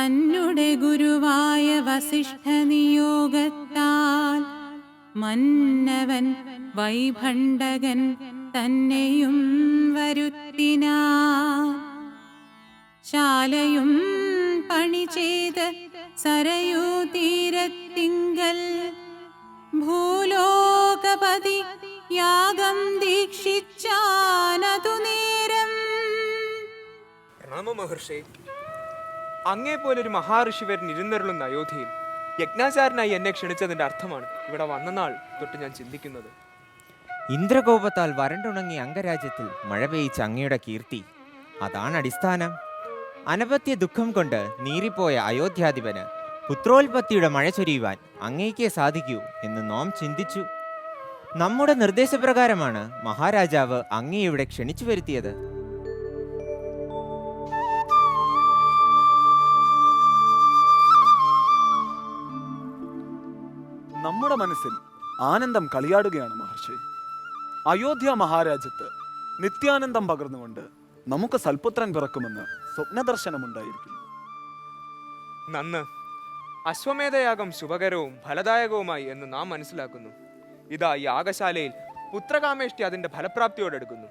തന്നെ ഗുരുവായ വസിഷ്ഠ നിയോഗത്താൽ മന്നവൻ വൈഭണ്ഡകൻ തന്നെയും വരുത്തിനാൻ. ശാലയും പണി ചെയ്ത് സരയൂ തീരത്തിങ്കൽ ഭൂലോകപതി യാഗം ദീക്ഷിച്ചാനതു നേരം. പ്രണാമ മഹർഷി. അങ്ങേപ്പോലൊരു മഹാഋഷി വരൻ ഇരുന്നരുളുന്ന അയോധ്യയിൽ യജ്ഞാചാരനായി എന്നെ ക്ഷണിച്ചതിന്റെ അർത്ഥമാണ് ഇവിടെ വന്ന നാൾ തൊട്ട് ഞാൻ ചിന്തിക്കുന്നത്. ഇന്ദ്രകോപത്താൽ വരണ്ടുണങ്ങിയ അംഗരാജ്യത്തിൽ മഴ പെയ്ച്ച അങ്ങയുടെ കീർത്തി, അതാണ് അടിസ്ഥാനം. അനപത്യ ദുഃഖം കൊണ്ട് നീറിപ്പോയ അയോധ്യാധിപന് പുത്രോൽപത്തിയുടെ മഴ ചൊരിയുവാൻ അങ്ങേക്കേ സാധിക്കൂ എന്ന് നാം ചിന്തിച്ചു. നമ്മുടെ നിർദ്ദേശപ്രകാരമാണ് മഹാരാജാവ് അങ്ങയെ ഇവിടെ ക്ഷണിച്ചു വരുത്തിയത്. നമ്മുടെ മനസ്സിൽ ആനന്ദം കളിയാടുകയാണ് മഹർഷി. അയോധ്യ മഹാരാജ്യത്ത് നിത്യാനന്ദം പകർന്നുകൊണ്ട് നമുക്ക് സൽപുത്രൻ പിറക്കുമെന്ന് സ്വപ്നദർശനമുണ്ടായിരിക്കുന്നു. നന്ന്. അശ്വമേധയാഗം ശുഭകരവും ഫലദായകവുമായി എന്ന് നാം മനസ്സിലാക്കുന്നു. ഇതാ യാഗശാലയിൽ പുത്രകാമേഷ്ടി അതിന്റെ ഫലപ്രാപ്തിയോടെടുക്കുന്നു.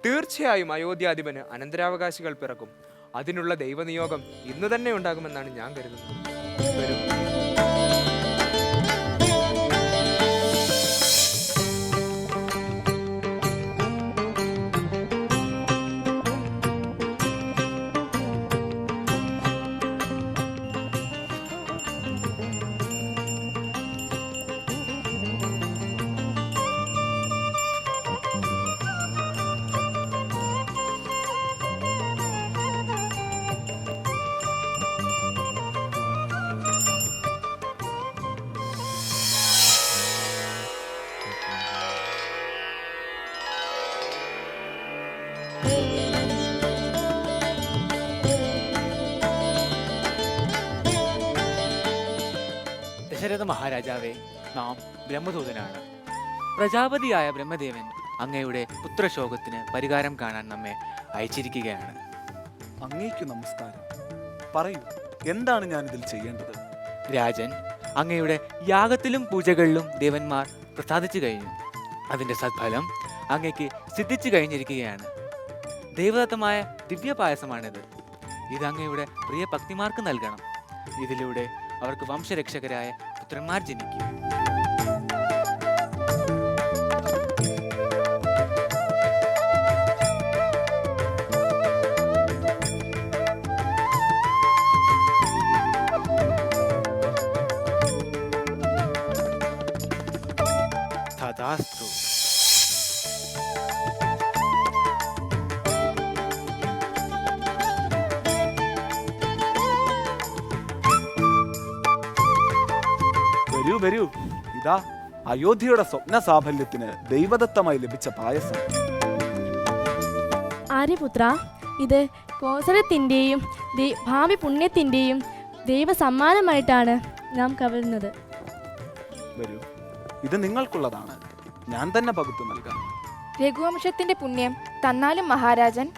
തീർച്ചയായും അയോധ്യാധിപന് അനന്തരാവകാശികൾ പിറക്കും. അതിനുള്ള ദൈവനിയോഗം ഇന്ന് തന്നെ ഉണ്ടാകുമെന്നാണ് ഞാൻ കരുതുന്നത്. വരും. ദശരഥ മഹാരാജാവേ, നാം ബ്രഹ്മദൂതനാണ്. പ്രജാപതിയായ ബ്രഹ്മദേവൻ അങ്ങയുടെ പുത്രശോകത്തിന് പരിഹാരം കാണാൻ നമ്മെ അയച്ചിരിക്കുകയാണ്. അങ്ങേക്കു നമസ്കാരം. പറയൂ, എന്താണ് ഞാൻ ഇതിൽ ചെയ്യേണ്ടത്? രാജൻ, അങ്ങയുടെ യാഗത്തിലും പൂജകളിലും ദേവന്മാർ പ്രസാദിച്ചു കഴിഞ്ഞു. അതിന്റെ സദ്ഫലം അങ്ങയ്ക്ക് സിദ്ധിച്ചു കഴിഞ്ഞിരിക്കുകയാണ്. ദൈവദത്തമായ ദിവ്യപായസമാണിത്. ഇത് അങ്ങയുടെ പ്രിയ ഭക്തിമാർക്ക് നൽകണം. ഇതിലൂടെ അവർക്ക് വംശരക്ഷകരായ പുത്രന്മാർ ജനിക്കും. തഥാസ്തു. വരൂ, ഇതാ അയോധ്യയുടെ സ്വപ്ന സാഫല്യത്തിന് ദൈവദത്തമായി ലഭിച്ച പായസം. ആര്യപുത്ര, ഇത് കോസലത്തിൻ്റെയും ഭാവി പുണ്യത്തിൻ്റെയും ദൈവസമ്മാനമായിട്ടാണ് നാം കവരുന്നത്. വരൂ, ഇത് നിങ്ങൾക്കുള്ളതാണ്. ഞാൻ തന്നെ പകുത്തു നൽകാം. രഘുവംശത്തിന്റെ പുണ്യം തന്നാലും മഹാരാജൻ.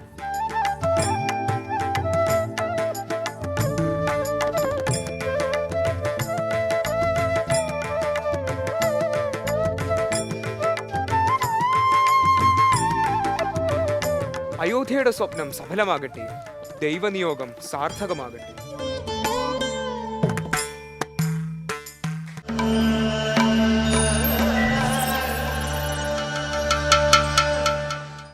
അയോധ്യയുടെ സ്വപ്നം സഫലമാകട്ടെ. ദൈവനിയോഗം സാർത്ഥകമാകട്ടെ.